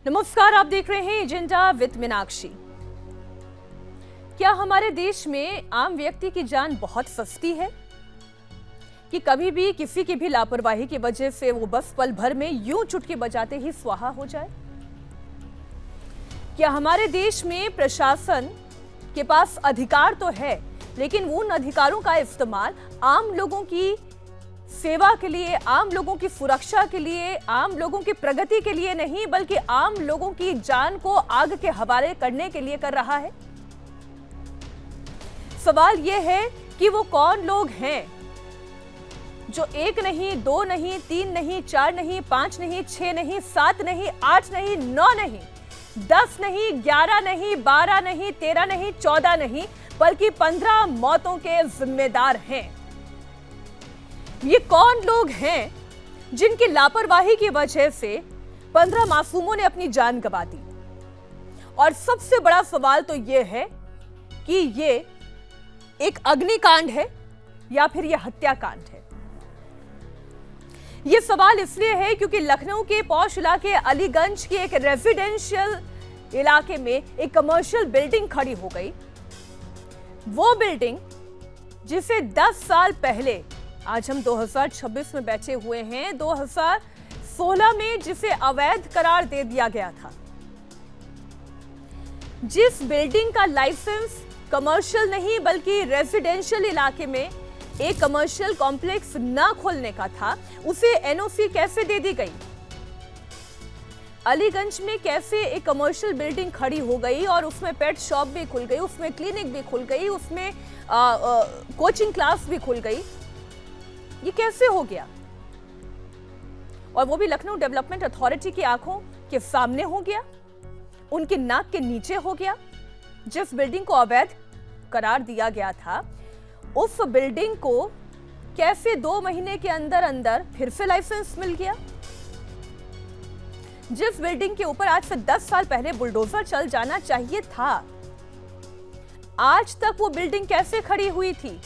नमस्कार, आप देख रहे हैं एजेंडा विद मीनाक्षी। क्या हमारे देश में आम व्यक्ति की जान बहुत सस्ती है कि कभी भी किसी की भी लापरवाही की वजह से वो बस पल भर में यूं चुटकी बजाते ही स्वाहा हो जाए? क्या हमारे देश में प्रशासन के पास अधिकार तो है, लेकिन उन अधिकारों का इस्तेमाल आम लोगों की सेवा के लिए, आम लोगों की सुरक्षा के लिए, आम लोगों की प्रगति के लिए नहीं, बल्कि आम लोगों की जान को आग के हवाले करने के लिए कर रहा है? सवाल यह है कि वो कौन लोग हैं जो 1 नहीं, 2 नहीं, 3 नहीं, 4 नहीं, 5 नहीं, 6 नहीं, 7 नहीं, 8 नहीं, 9 नहीं, 10 नहीं, 11 नहीं, 12 नहीं, 13 नहीं, 14 नहीं, बल्कि 15 मौतों के जिम्मेदार हैं? ये कौन लोग हैं जिनकी लापरवाही की वजह से 15 मासूमों ने अपनी जान गंवा दी? और सबसे बड़ा सवाल तो यह है कि ये एक अग्निकांड है या फिर यह हत्याकांड है? यह सवाल इसलिए है क्योंकि लखनऊ के पौष इलाके अलीगंज के एक रेजिडेंशियल इलाके में एक कमर्शियल बिल्डिंग खड़ी हो गई। वो बिल्डिंग जिसे 10 साल पहले, आज हम 2026 में बैठे हुए हैं, 2016 में जिसे अवैध करार दे दिया गया था, जिस बिल्डिंग का लाइसेंस कमर्शियल नहीं बल्कि रेजिडेंशियल इलाके में एक कमर्शियल कॉम्प्लेक्स ना खोलने का था, उसे एनओसी कैसे दे दी गई? अलीगंज में कैसे एक कमर्शियल बिल्डिंग खड़ी हो गई और उसमें पेट शॉप भी खुल गई, उसमें क्लिनिक भी खुल गई, उसमें कोचिंग क्लास भी खुल गई? ये कैसे हो गया? और वो भी लखनऊ डेवलपमेंट अथॉरिटी की आंखों के सामने हो गया, उनकी नाक के नीचे हो गया। जिस बिल्डिंग को अवैध करार दिया गया था, उस बिल्डिंग को कैसे 2 महीने के अंदर अंदर फिर से लाइसेंस मिल गया? जिस बिल्डिंग के ऊपर आज से 10 साल पहले बुलडोजर चल जाना चाहिए था, आज तक वो बिल्डिंग कैसे खड़ी हुई थी?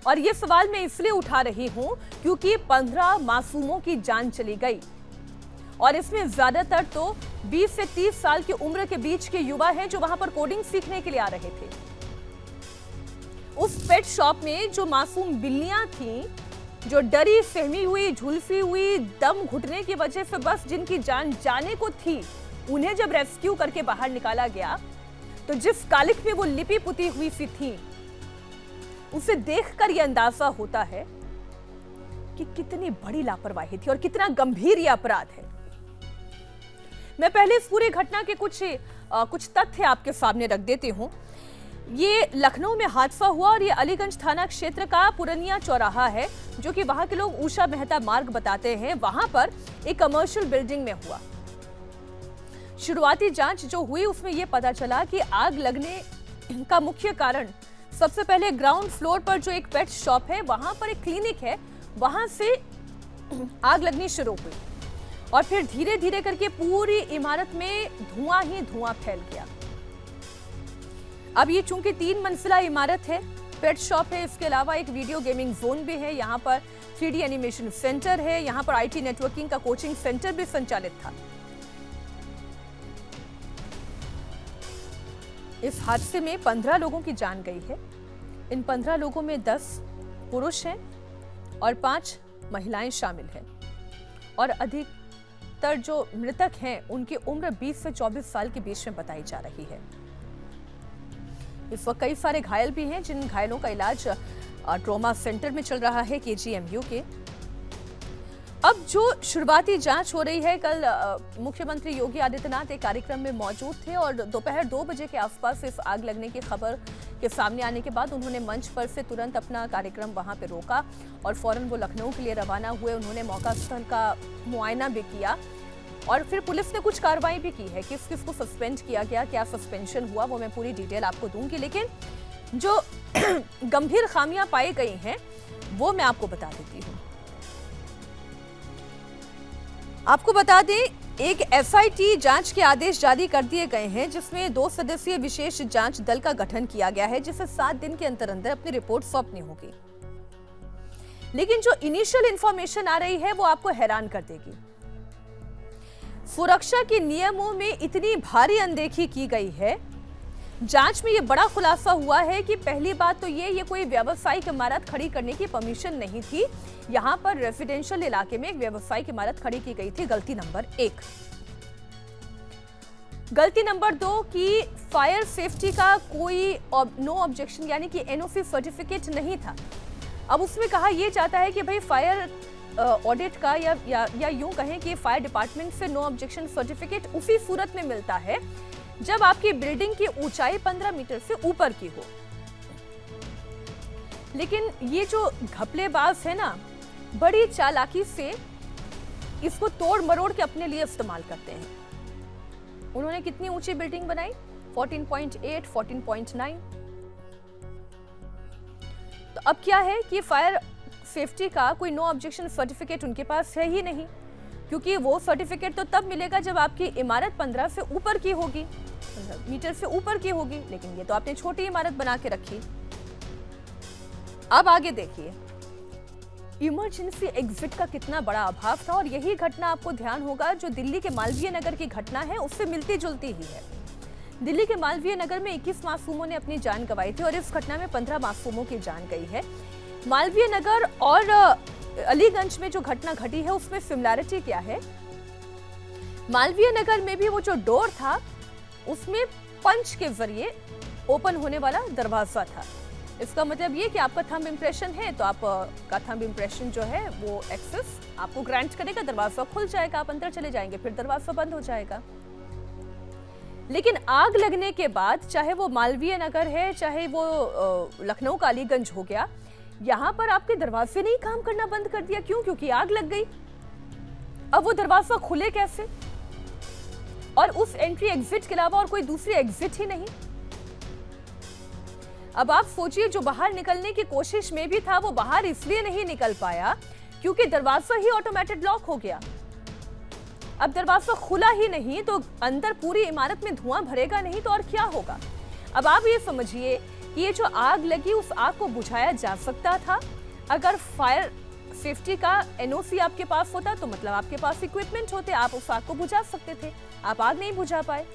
और ये सवाल मैं इसलिए उठा रही हूं क्योंकि 15 मासूमों की जान चली गई और इसमें ज्यादातर तो 20 से 30 साल की उम्र के बीच के युवा हैं जो वहां पर कोडिंग सीखने के लिए आ रहे थे। उस पेट शॉप में जो मासूम बिल्लियां थीं, जो डरी सहमी हुई, झुलसी हुई, दम घुटने की वजह से बस जिनकी जान जाने को थी, उन्हें जब रेस्क्यू करके बाहर निकाला गया तो जिस कालिख में वो लिपि पुती हुई सी थी, उसे देखकर यह अंदाजा होता है कि कितनी बड़ी लापरवाही थी और कितना गंभीर यह अपराध है। मैं पहले इस पूरी घटना के कुछ तथ्य आपके सामने रख देती हूं। ये लखनऊ में हादसा हुआ और ये अलीगंज थाना क्षेत्र का पुरनिया चौराहा है, जो कि वहां के लोग उषा मेहता मार्ग बताते हैं। वहां पर एक कमर्शियल बिल्डिंग में हुआ। शुरुआती जांच जो हुई उसमें यह पता चला कि आग लगने का मुख्य कारण सबसे पहले ग्राउंड फ्लोर पर जो एक पेट शॉप है, वहां पर एक क्लिनिक है, वहां से आग लगनी शुरू हुई और फिर धीरे धीरे करके पूरी इमारत में धुआं ही धुआं फैल गया। अब ये चूंकि 3 मंजिला इमारत है, पेट शॉप है, इसके अलावा एक वीडियो गेमिंग जोन भी है, यहाँ पर 3D एनिमेशन सेंटर है, यहाँ पर IT नेटवर्किंग का कोचिंग सेंटर भी संचालित था। इस हादसे में 15 लोगों की जान गई है। इन 15 लोगों में 10 पुरुष हैं और 5 महिलाएं शामिल हैं और अधिकतर जो मृतक हैं उनकी उम्र 20 से 24 साल के बीच में बताई जा रही है। इस वक्त कई सारे घायल भी हैं, जिन घायलों का इलाज ट्रॉमा सेंटर में चल रहा है, KGMU के। अब जो शुरुआती जांच हो रही है, कल मुख्यमंत्री योगी आदित्यनाथ एक कार्यक्रम में मौजूद थे और दोपहर 2 बजे के आसपास इस आग लगने की खबर के सामने आने के बाद उन्होंने मंच पर से तुरंत अपना कार्यक्रम वहां पे रोका और फौरन वो लखनऊ के लिए रवाना हुए। उन्होंने मौका स्थल का मुआयना भी किया और फिर पुलिस ने कुछ कार्रवाई भी की है। किस किस को सस्पेंड किया गया, क्या सस्पेंशन हुआ, वो मैं पूरी डिटेल आपको दूंगी, लेकिन जो गंभीर खामियां पाई गई हैं वो मैं आपको बता देती हूँ। आपको बता दें, एक SIT जांच के आदेश जारी कर दिए गए हैं, जिसमें 2 सदस्यीय विशेष जांच दल का गठन किया गया है, जिसे 7 दिन के अंदर अंदर अपनी रिपोर्ट सौंपनी होगी। लेकिन जो इनिशियल इंफॉर्मेशन आ रही है वो आपको हैरान कर देगी। सुरक्षा के नियमों में इतनी भारी अनदेखी की गई है। जांच में ये बड़ा खुलासा हुआ है कि पहली बात तो ये कोई व्यावसायिक इमारत खड़ी करने की परमिशन नहीं थी। यहां पर रेजिडेंशियल इलाके में एक व्यावसायिक इमारत खड़ी की गई थी। गलती नंबर 1। गलती नंबर 2 की फायर सेफ्टी का कोई नो ऑब्जेक्शन यानी कि एनओसी सर्टिफिकेट नहीं था। अब उसमें कहा यह जाता है कि भाई फायर ऑडिट का या यूं कहें कि फायर डिपार्टमेंट से नो ऑब्जेक्शन सर्टिफिकेट उसी सूरत में मिलता है जब आपकी बिल्डिंग की ऊंचाई 15 मीटर से ऊपर की हो। लेकिन ये जो घपलेबाज है ना, बड़ी चालाकी से इसको तोड़ मरोड़ के अपने लिए इस्तेमाल करते हैं। उन्होंने कितनी ऊंची बिल्डिंग बनाई? 14.8, 14.9। तो अब क्या है कि फायर सेफ्टी का कोई नो ऑब्जेक्शन सर्टिफिकेट उनके पास है ही नहीं, क्योंकि वो सर्टिफिकेट तो तब मिलेगा जब आपकी इमारत 15 से ऊपर की होगी, 15 मीटर से ऊपर की होगी। लेकिन ये तो आपने छोटी इमारत बना के रखी। अब आगे देखिए, इमरजेंसी एग्जिट का कितना बड़ा अभाव था। और यही घटना आपको ध्यान होगा जो दिल्ली के मालवीय नगर की घटना है, उससे मिलती जुलती ही है। दिल्ली के मालवीय नगर में 21 मासूमों ने अपनी जान गंवाई थी और इस घटना में 15 मासूमों की जान गई है। मालवीय नगर और अलीगंज में जो घटना घटी है उसमें सिमिलैरिटी क्या है? मालवीय नगर में भी वो जो डोर था उसमें पंच के जरिए ओपन होने वाला दरवाजा था। इसका मतलब ये कि आपका थंब इंप्रेशन है तो आपका थंब इंप्रेशन जो है वो एक्सेस आपको ग्रांट करेगा, दरवाजा खुल जाएगा, आप अंदर चले जाएंगे, फिर दरवाजा बंद हो जाएगा। लेकिन आग लगने के बाद, चाहे वो मालवीय नगर है चाहे वो लखनऊ का अलीगंज हो गया, यहां पर आपके दरवाजे ने ही काम करना बंद कर दिया। क्यों? क्योंकि आग लग गई। अब वो दरवाजा खुले कैसे? और उस एंट्री एग्जिट के अलावा और कोई दूसरी एग्जिट ही नहीं। अब आप सोचिए, जो बाहर निकलने की कोशिश में भी था वो बाहर इसलिए नहीं निकल पाया क्योंकि दरवाजा ही ऑटोमेटेड लॉक हो गया। अब दरवाजा खुला ही नहीं तो अंदर पूरी इमारत में धुआं भरेगा नहीं तो और क्या होगा? अब आप ये समझिए कि ये जो आग लगी उस आग को बुझाया जा सकता था। अगर फायर सेफ्टी का एनओसी आपके पास होता तो मतलब आपके पास इक्विपमेंट होते, आप उस आग को बुझा सकते थे। आप आग नहीं बुझा पाए।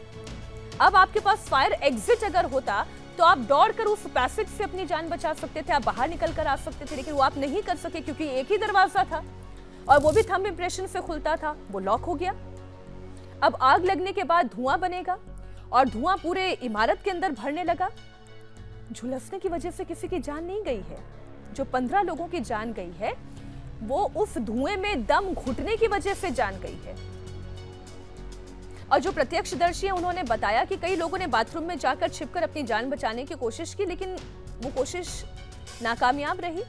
अब आपके पास फायर एग्जिट अगर होता तो आप दौड़कर उस पैसेज से अपनी जान बचा सकते थे, आप बाहर निकल कर आ सकते थे, लेकिन वो आप नहीं कर सके क्योंकि एक ही दरवाजा था और वो भी थंब इंप्रेशन से खुलता था, वो लॉक हो गया। अब आग लगने के बाद धुआं बनेगा और धुआं पूरे इमारत के अंदर भरने लगा। झुलसने की वजह से किसी की जान नहीं गई है। जो 15 लोगों की जान गई है वो उस धुएं में दम घुटने की वजह से जान गई है। और जो प्रत्यक्षदर्शी हैं उन्होंने बताया कि कई लोगों ने बाथरूम में जाकर छिपकर अपनी जान बचाने की कोशिश की, लेकिन वो कोशिश नाकामयाब रही।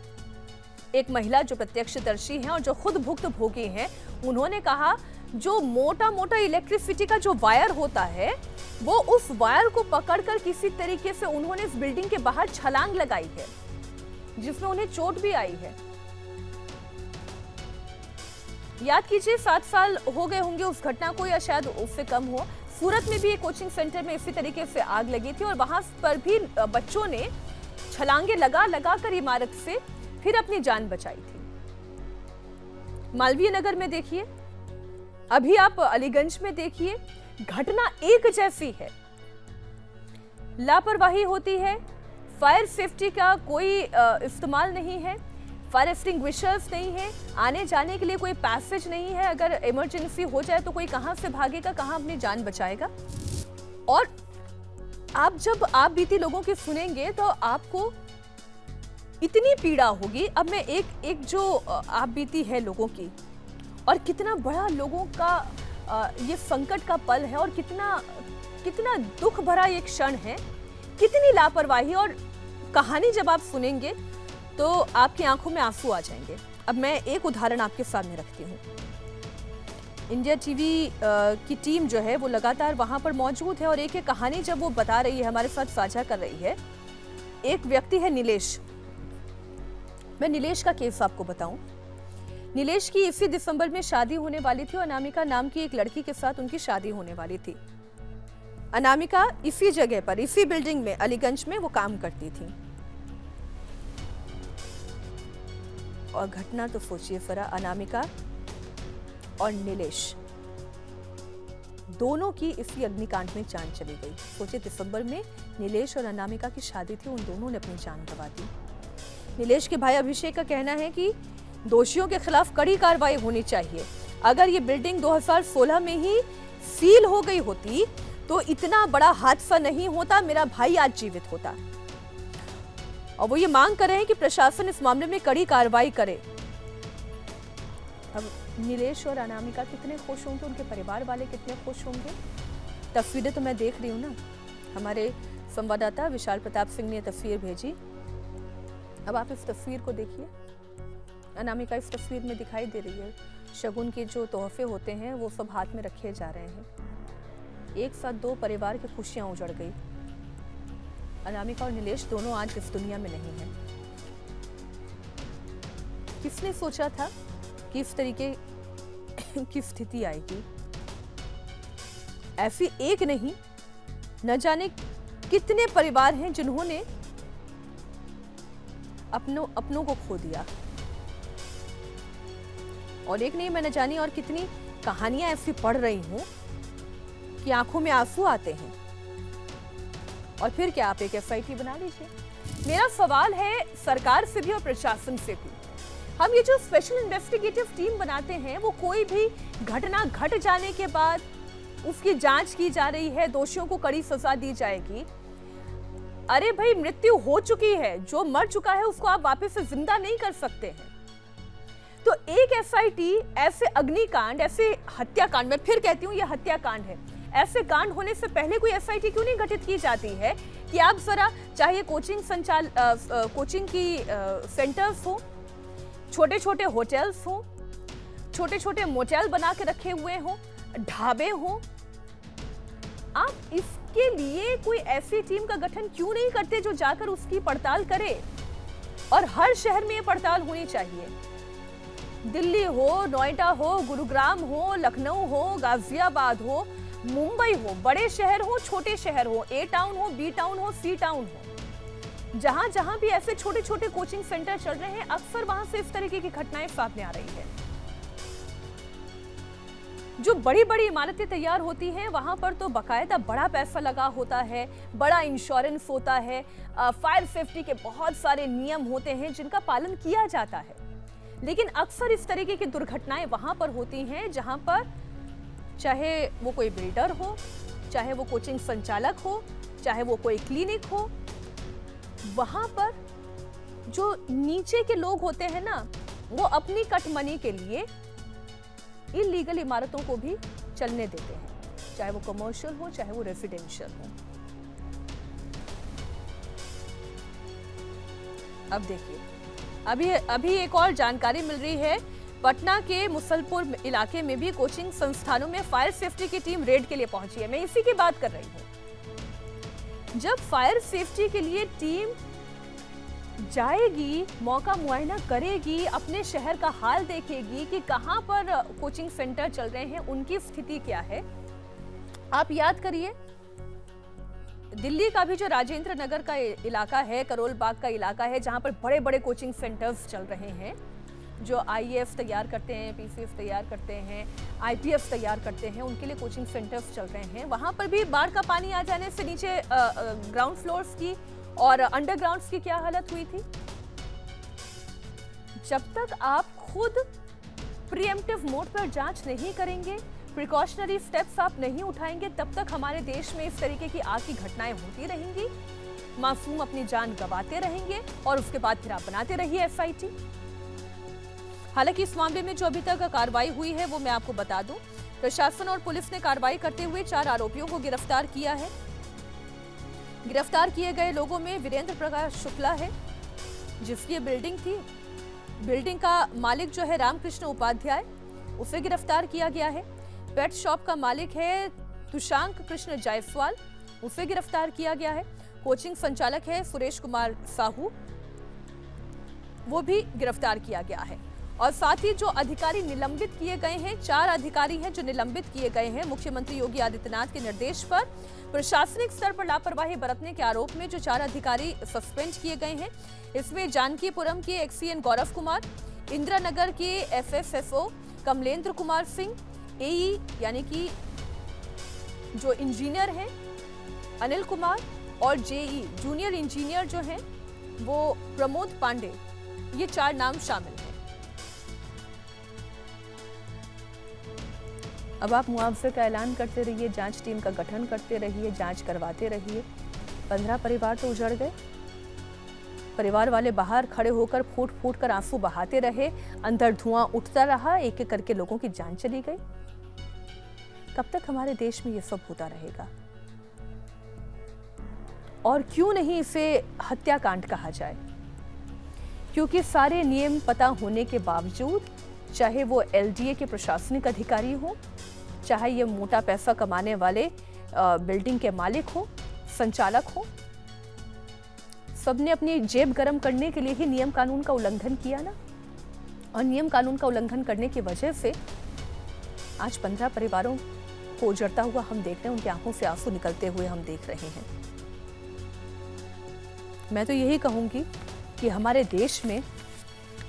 एक महिला जो प्रत्यक्षदर्शी हैं और जो खुद भुक्तभोगी हैं, उन्होंने कहा जो मोटा मोटा इलेक्ट्रिसिटी का जो वायर होता है वो उस वायर को पकड़कर किसी तरीके से उन्होंने इस बिल्डिंग के बाहर छलांग लगाई है, जिसमें उन्हें चोट भी आई है। याद कीजिए 7 साल हो गए होंगे उस घटना को या शायद उससे कम हो। सूरत में भी एक कोचिंग सेंटर में इसी तरीके से आग लगी थी और वहां पर भी बच्चों ने छलांगे लगा कर इमारत से फिर अपनी जान बचाई थी। मालवीय नगर में देखिए, अभी आप अलीगंज में देखिए, घटना एक जैसी है। लापरवाही होती है, फायर सेफ्टी का कोई इस्तेमाल नहीं है, फायर एक्सटिंग्विशर्स नहीं है, आने जाने के लिए कोई पैसेज नहीं है। अगर इमरजेंसी हो जाए तो कोई कहां से भागेगा, कहां अपनी जान बचाएगा? और आप जब आप बीती लोगों की सुनेंगे तो आपको इतनी पीड़ा होगी। अब मैं एक जो आप बीती है लोगों की और कितना बड़ा लोगों का ये संकट का पल है और कितना दुख भरा ये क्षण है, कितनी लापरवाही। और कहानी जब आप सुनेंगे तो आपकी आंखों में आंसू आ जाएंगे। अब मैं एक उदाहरण आपके सामने रखती हूँ। इंडिया टीवी की टीम जो है वो लगातार वहां पर मौजूद है और एक कहानी जब वो बता रही है, हमारे साथ साझा कर रही है। एक व्यक्ति है नीलेश। मैं नीलेश का केस आपको बताऊं। नीलेश की इसी दिसंबर में शादी होने वाली थी और अनामिका नाम की एक लड़की के साथ उनकी शादी होने वाली थी। अनामिका इसी जगह पर, इसी बिल्डिंग में, अलीगंज में वो काम करती थी। और घटना तो सोचिए जरा, अनामिका और नीलेश दोनों की इसी अग्निकांड में जान चली गई। सोचे दिसंबर में नीलेश और अनामिका की शादी थी, उन दोनों ने अपनी जान गंवा दी। नीलेश के भाई अभिषेक का कहना है कि दोषियों के खिलाफ कड़ी कार्रवाई होनी चाहिए। अगर ये बिल्डिंग 2016 में ही सील हो गई होती तो इतना बड़ा हादसा नहीं होता, मेरा भाई आज जीवित होता। और वो ये मांग कर रहे हैं कि प्रशासन इस मामले में कड़ी कार्रवाई करे। अब नीलेश और अनामिका कितने खुश होंगे, उनके परिवार वाले कितने खुश होंगे। तस्वीरें तो मैं देख रही हूँ ना, हमारे संवाददाता विशाल प्रताप सिंह ने तस्वीर भेजी। अब आप इस तस्वीर को देखिए। अनामिका इस तस्वीर में दिखाई दे रही है। शगुन के जो तोहफे होते हैं वो सब हाथ में रखे जा रहे हैं। एक साथ दो परिवार की खुशियां उजड़ गई। अनामिका और नीलेश दोनों आज इस दुनिया में नहीं हैं। किसने सोचा था कि इस तरीके की स्थिति आएगी। ऐसी एक नहीं, न जाने कितने परिवार हैं जिन्होंने अपनों को खो दिया। और एक नहीं, मैं न जानी और कितनी कहानियां ऐसी पढ़ रही हूं कि आंखों में आंसू आते हैं। और फिर क्या आप एक एसआईटी बना लीजिए। मेरा सवाल है सरकार से भी और प्रशासन से भी, हम ये जो स्पेशल इन्वेस्टिगेटिव टीम बनाते हैं वो कोई भी घटना घट जाने के बाद उसकी जांच की जा रही है, दोषियों को कड़ी सजा दी जाएगी। अरे भाई, मृत्यु हो चुकी है, जो मर चुका है उसको आप वापस से जिंदा नहीं कर सकते हैं। तो एक एसआईटी ऐसे अग्निकांड, ऐसे हत्याकांड, मैं फिर कहती हूँ ये हत्याकांड है, ऐसे कांड होने से पहले कोई एसआईटी क्यों नहीं गठित की जाती है कि आप जरा, चाहे कोचिंग की सेंटर्स हो, छोटे छोटे होटल्स हो, छोटे छोटे मोटेल बना के रखे हुए हो, ढाबे हो, आप इसके लिए कोई ऐसी टीम का गठन क्यों नहीं करते जो जाकर उसकी पड़ताल करे। और हर शहर में ये पड़ताल होनी चाहिए। दिल्ली हो, नोएडा हो, गुरुग्राम हो, लखनऊ हो, गाजियाबाद हो, मुंबई हो, बड़े शहर हो, छोटे शहर हो, ए टाउन हो, बी टाउन हो, सी टाउन हो, जहां जहां भी ऐसे छोटे छोटे कोचिंग सेंटर चल रहे हैं, अक्सर वहां से इस तरीके की घटनाएं सामने आ रही है। जो बड़ी बड़ी इमारतें तैयार होती हैं वहां पर तो बकायदा बड़ा पैसा लगा होता है, बड़ा इंश्योरेंस होता है, फायर सेफ्टी के बहुत सारे नियम होते हैं जिनका पालन किया जाता है। लेकिन अक्सर इस तरीके की दुर्घटनाएं वहां पर होती हैं जहां पर चाहे वो कोई बिल्डर हो, चाहे वो कोचिंग संचालक हो, चाहे वो कोई क्लिनिक हो, वहां पर जो नीचे के लोग होते हैं ना, वो अपनी कटमनी के लिए इलीगल इमारतों को भी चलने देते हैं, चाहे वो कमर्शियल हो, चाहे वो रेजिडेंशियल हो। अब देखिए, अभी एक और जानकारी मिल रही है। पटना के मुसलपुर इलाके में भी कोचिंग संस्थानों में फायर सेफ्टी की टीम रेड के लिए पहुंची है। मैं इसी की बात कर रही हूं। जब फायर सेफ्टी के लिए टीम जाएगी, मौका मुआयना करेगी, अपने शहर का हाल देखेगी कि कहां पर कोचिंग सेंटर चल रहे हैं, उनकी स्थिति क्या है। आप याद करिए, दिल्ली का भी जो राजेंद्र नगर का इलाका है, करोल बाग का इलाका है, जहां पर बड़े बड़े कोचिंग सेंटर्स चल रहे हैं, जो आईएएस तैयार करते हैं, पीसीएस तैयार करते हैं, आईपीएस तैयार करते हैं, उनके लिए कोचिंग सेंटर्स चल रहे हैं। वहां पर भी बाढ़ का पानी आ जाने से नीचे ग्राउंड फ्लोर्स की और अंडरग्राउंड्स की क्या हालत हुई थी। जब तक आप खुद प्रीएम्प्टिव मोड पर जांच नहीं करेंगे, प्रिकॉशनरी स्टेप्स आप नहीं उठाएंगे, तब तक हमारे देश में इस तरीके की आग की घटनाएं होती रहेंगी, मासूम अपनी जान गंवाते रहेंगे और उसके बाद फिर आप बनाते रहिए एसआईटी। हालांकि इस मामले में जो अभी तक कार्रवाई हुई है वो मैं आपको बता दूं, प्रशासन और पुलिस ने कार्रवाई करते हुए 4 आरोपियों को गिरफ्तार किया है। गिरफ्तार किए गए लोगों में वीरेंद्र प्रकाश शुक्ला है, जिसकी बिल्डिंग थी, बिल्डिंग का मालिक जो है रामकृष्ण उपाध्याय, उसे गिरफ्तार किया गया है। पेट शॉप का मालिक है तुषांक कृष्ण जायसवाल, उसे गिरफ्तार किया गया है। कोचिंग संचालक है सुरेश कुमार साहू, वो भी गिरफ्तार किया गया है। और साथ ही जो अधिकारी निलंबित किए गए हैं, 4 अधिकारी हैं जो निलंबित किए गए हैं मुख्यमंत्री योगी आदित्यनाथ के निर्देश पर। प्रशासनिक स्तर पर लापरवाही बरतने के आरोप में जो 4 अधिकारी सस्पेंड किए गए हैं, इसमें जानकीपुरम के एक्सीएन गौरव कुमार, इंदिरानगर के एफएसएसओ कमलेंद्र कुमार सिंह, एई यानी कि जो इंजीनियर हैं अनिल कुमार और जेई जूनियर इंजीनियर जो हैं वो प्रमोद पांडे, ये 4 नाम शामिल हैं। अब आप मुआवजे का ऐलान करते रहिए, जांच टीम का गठन करते रहिए, जांच करवाते रहिए। 15 परिवार तो उजड़ गए। परिवार वाले बाहर खड़े होकर फूट फूट कर आंसू बहाते रहे, अंदर धुआं उठता रहा, एक एक करके लोगों की जान चली गई। कब तक हमारे देश में ये सब होता रहेगा? और क्यों नहीं इसे हत्याकांड कहा जाए? क्योंकि सारे नियम पता होने के बावजूद, चाहे वो एलडीए के प्रशासनिक अधिकारी हो, चाहे ये मोटा पैसा कमाने वाले बिल्डिंग के मालिक हो, संचालक हो, सबने अपनी जेब गरम करने के लिए ही नियम कानून का उल्लंघन किया ना। और नियम कानून का उल्लंघन करने की वजह से आज 15 परिवारों को उजड़ता हुआ हम देख रहे हैं, उनकी आंखों से आंसू निकलते हुए हम देख रहे हैं। मैं तो यही कहूंगी कि हमारे देश में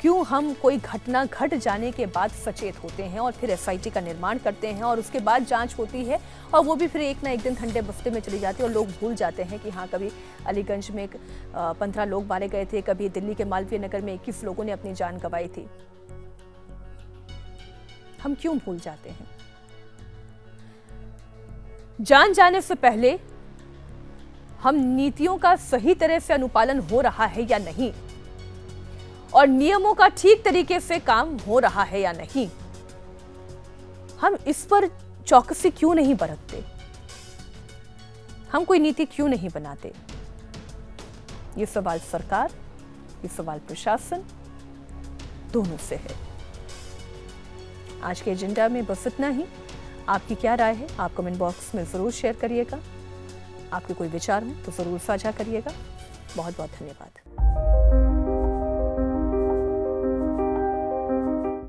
क्यों हम कोई घटना घट जाने के बाद सचेत होते हैं और फिर एसआईटी का निर्माण करते हैं और उसके बाद जांच होती है और वो भी फिर एक ना एक दिन ठंडे बस्ते में चली जाती है और लोग भूल जाते हैं कि हाँ, कभी अलीगंज में 15 लोग मारे गए थे, कभी दिल्ली के मालवीय नगर में 21 लोगों ने अपनी जान गंवाई थी। हम क्यों भूल जाते हैं? जान जाने से पहले हम नीतियों का सही तरह से अनुपालन हो रहा है या नहीं, और नियमों का ठीक तरीके से काम हो रहा है या नहीं, हम इस पर चौकसी क्यों नहीं बरतते? हम कोई नीति क्यों नहीं बनाते? ये सवाल सरकार, ये सवाल प्रशासन दोनों से है। आज के एजेंडा में बस इतना ही। आपकी क्या राय है? आप कमेंट बॉक्स में जरूर शेयर करिएगा। आपके कोई विचार हो तो जरूर साझा करिएगा। बहुत बहुत धन्यवाद।